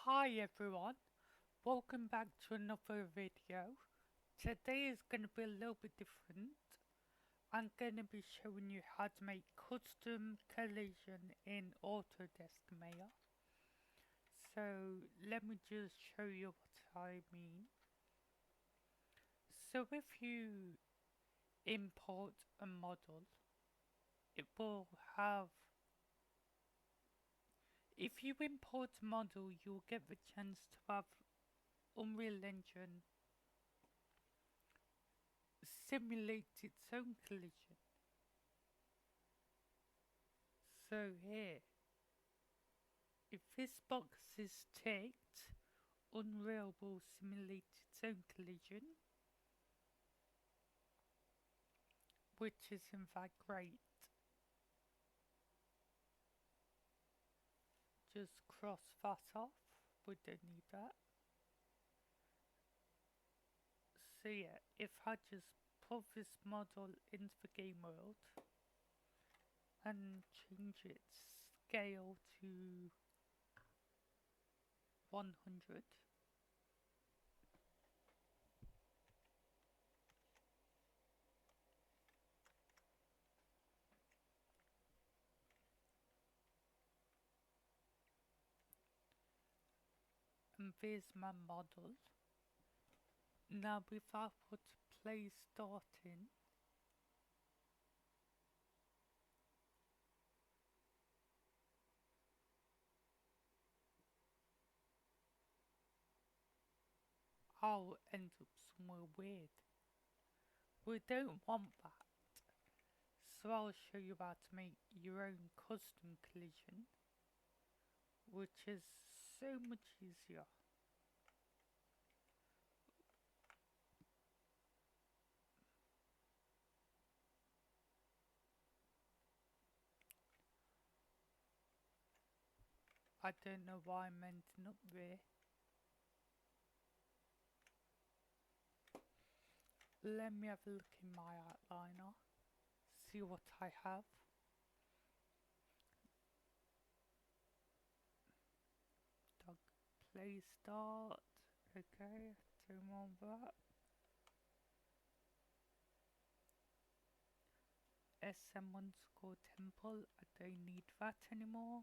Hi everyone, welcome back to another video. Today is going to be a little bit different. I'm going to be showing you how to make custom collision in Autodesk Maya. So let me just show you what I mean. So if you import a model, it will have, if you import a model, you'll get the chance to have Unreal Engine simulate its own collision. So here, if this box is ticked, Unreal will simulate its own collision, which is in fact great. Just cross that off, we don't need that. So yeah, if I just put this model into the game world and change its scale to 100, and there's my model. Now if I put play start in, I'll end up somewhere weird. We don't want that. So I'll show you how to make your own custom collision, which is so much easier. I don't know why I'm ending up there. Let me have a look in my outliner, see what I have. Dog play start, okay, don't want that. SM_ temple, I don't need that anymore.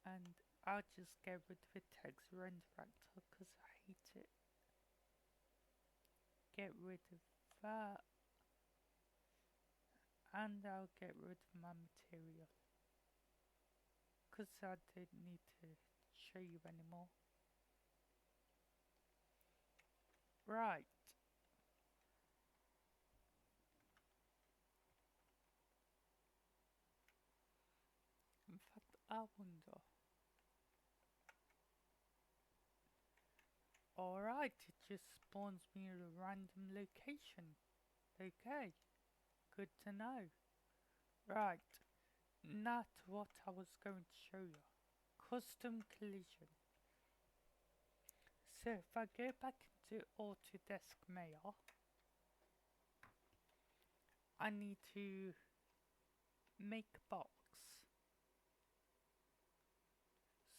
And I'll just get rid of the text render actor because I hate it. Get rid of that. And I'll get rid of my material because I don't need to show you anymore. Right. In fact, I wonder. Alright, it just spawns me at a random location. Okay, good to know. Right, now to what I was going to show you. Custom collision. So if I go back into Autodesk Maya, I need to make a box.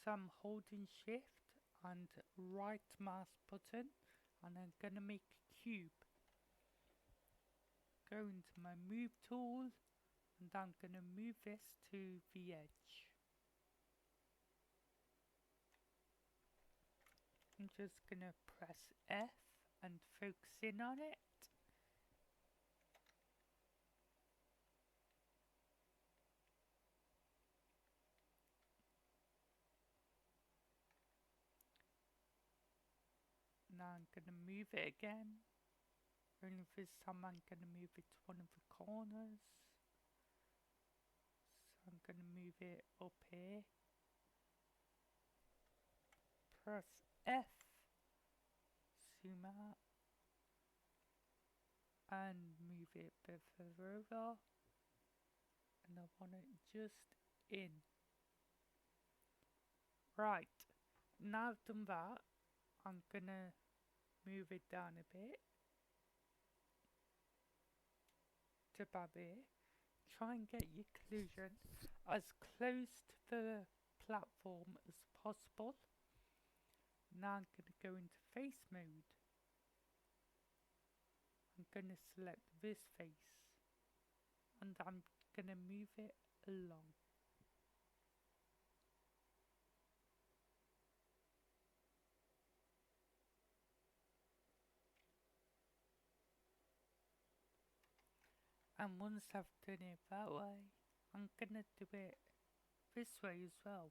So I'm holding shift and right mouse button and I'm gonna make a cube. Go into my move tool and I'm gonna move this to the edge. I'm just gonna press F and focus in on it. Now I'm gonna move it again. Only this time I'm gonna move it to one of the corners. So I'm gonna move it up here. Press F, zoom out, and move it a bit further over. And I want it just in. Right, now I've done that, I'm gonna move it down a bit to about there. Try and get your collision as close to the platform as possible. Now I'm going to go into face mode. I'm going to select this face and I'm going to move it along. And once I've done it that way, I'm gonna do it this way as well.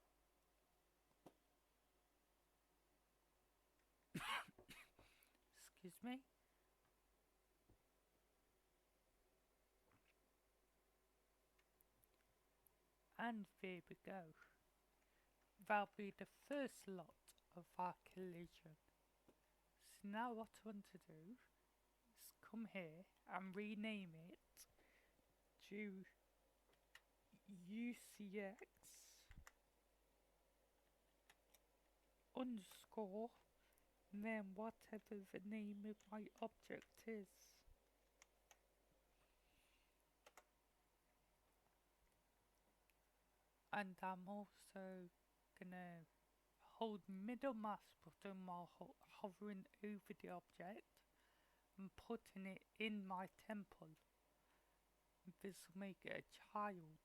Excuse me. And there we go. That'll be the first lot of our collision. So now what I want to do is come here and rename it to UCX underscore and then whatever the name of my object is. And I'm also gonna hold middle mouse button while hovering over the object and putting it in my temple. This will make it a child.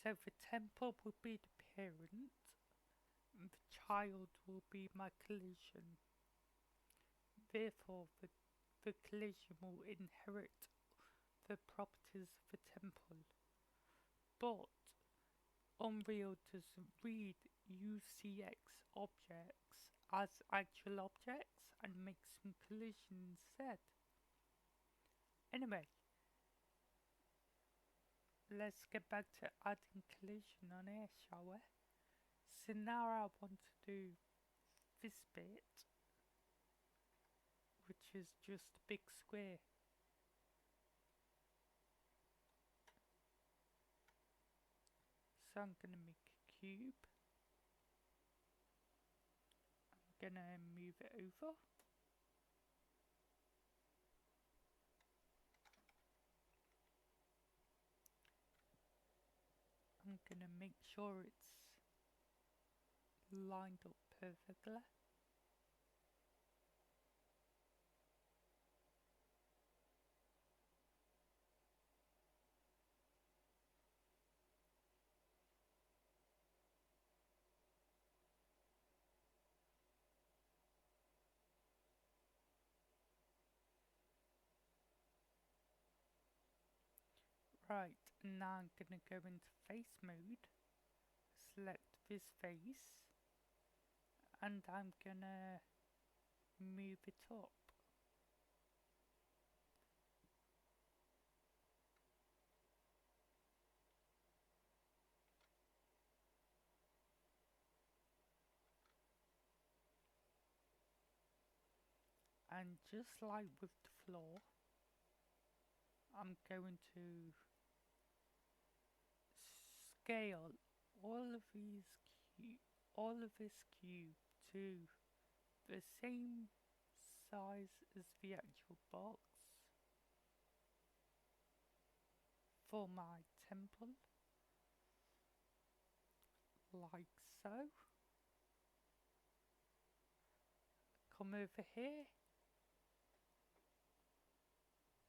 So the temple will be the parent and the child will be my collision. Therefore the collision will inherit the properties of the temple. But Unreal doesn't read UCX objects as actual objects and makes some collision instead. Anyway, let's get back to adding collision on here, shall we? So now I want to do this bit, which is just a big square. So I'm gonna make a cube. I'm gonna move it over. I'm gonna make sure it's lined up perfectly. Right, now I'm gonna go into face mode, select this face, and I'm gonna move it up. And just like with the floor, I'm going to scale all of this cube to the same size as the actual box for my temple, like so. Come over here,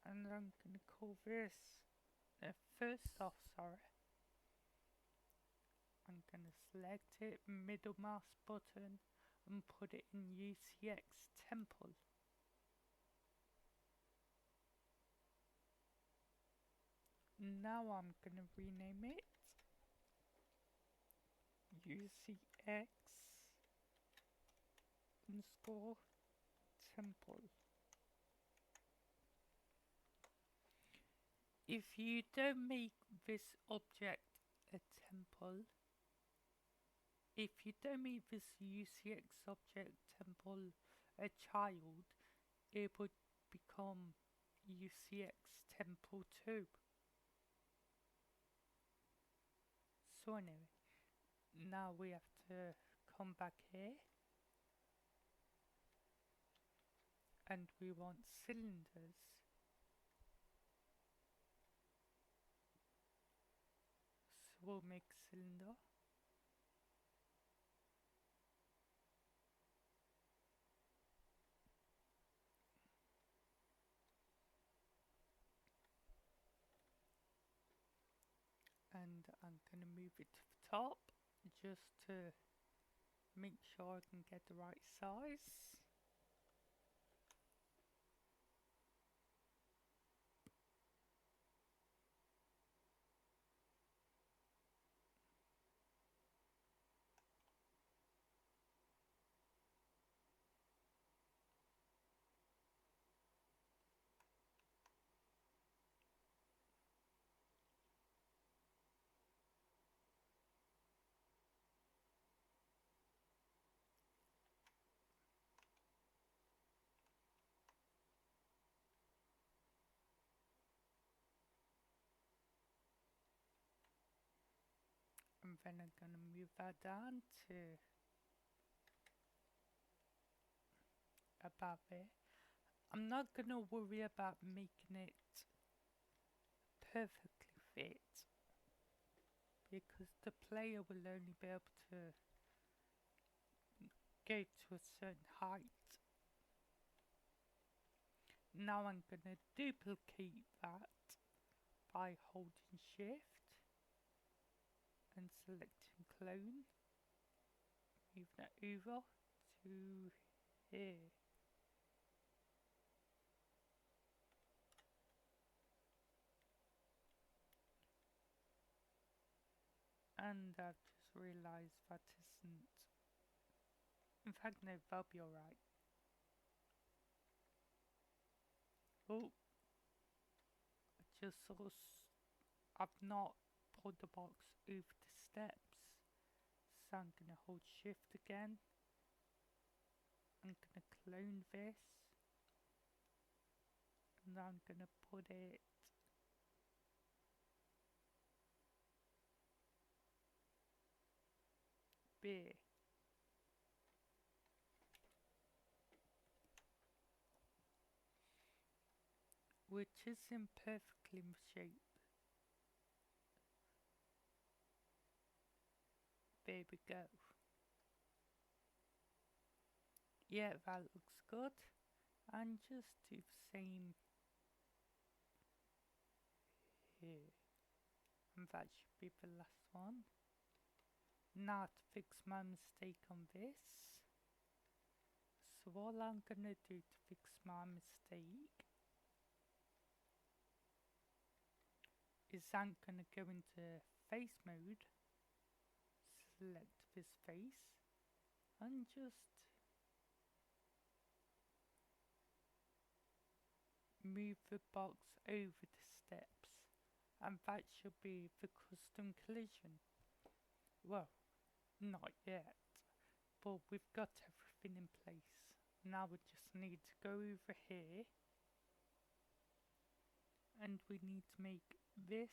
and I'm gonna call this first off, sorry. I'm gonna select it, middle mouse button, and put it in UCX temple. Now I'm gonna rename it UCX underscore temple. If you don't make this object a temple, if you don't make this UCX object temple a child, it would become UCX temple 2. So anyway, now we have to come back here and we want cylinders. So we'll make cylinder. and I'm gonna move it to the top just to make sure I can get the right size. And then I'm gonna move that down to about there. I'm not gonna worry about making it perfectly fit because the player will only be able to go to a certain height. Now I'm gonna duplicate that by holding shift and selecting clone, move that over to here. And I've just realised that isn't. In fact, no, that'll be alright. Oh, I just saw. I've not put the box over the steps, so I'm gonna hold shift again. I'm gonna clone this, and I'm gonna put it there. Which isn't perfectly in shape. There we go. Yeah, that looks good. And just do the same here. And that should be the last one. Now to fix my mistake on this. So all I'm gonna do to fix my mistake is I'm gonna go into face mode, select this face, and just move the box over the steps, and that should be the custom collision. Well, not yet, but we've got everything in place. Now we just need to go over here, and we need to make this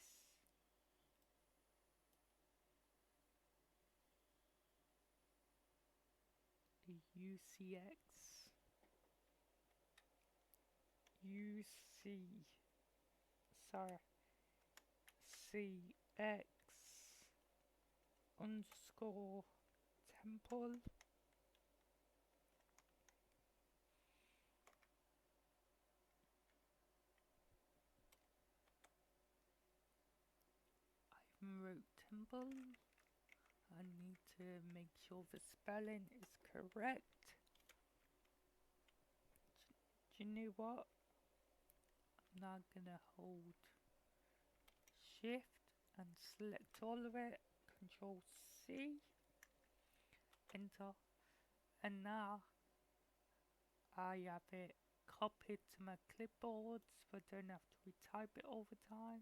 a UCX CX underscore temple. I wrote temple. I need to make sure the spelling is correct. Do you know what? I'm now gonna hold shift and select all of it, Control C, enter, and now I have it copied to my clipboard so I don't have to retype it all the time.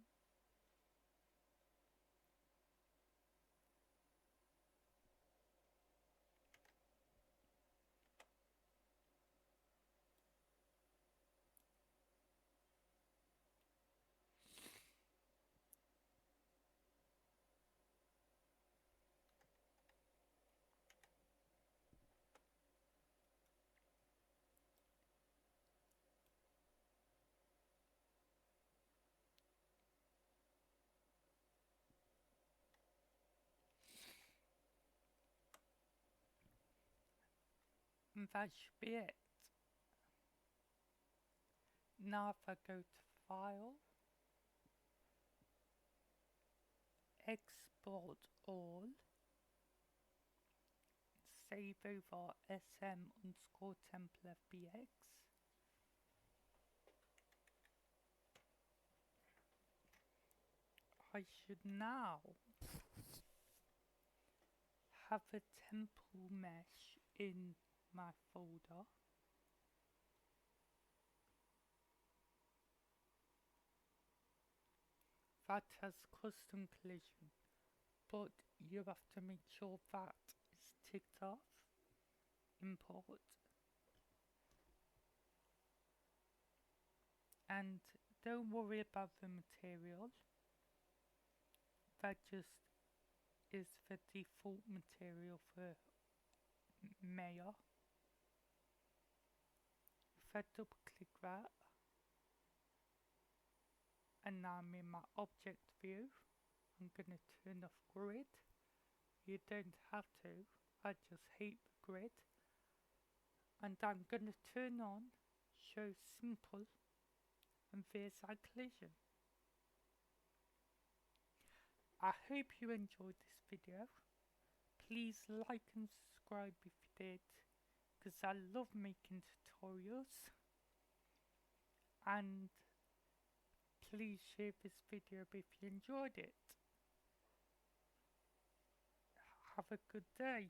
And that should be it. Now if I go to File, export all, save over sm_temp_fbx. I should now have a temple mesh in my folder. That has custom collision, but you have to make sure that is ticked off. Import. And don't worry about the material. That just is the default material for Maya. If I double click that, and now I'm in my object view, I'm going to turn off grid. You don't have to, I just hate the grid. And I'm going to turn on show simple, and there's our collision. I hope you enjoyed this video. Please like and subscribe if you did, because I love making tutorials. And please share this video if you enjoyed it. Have a good day.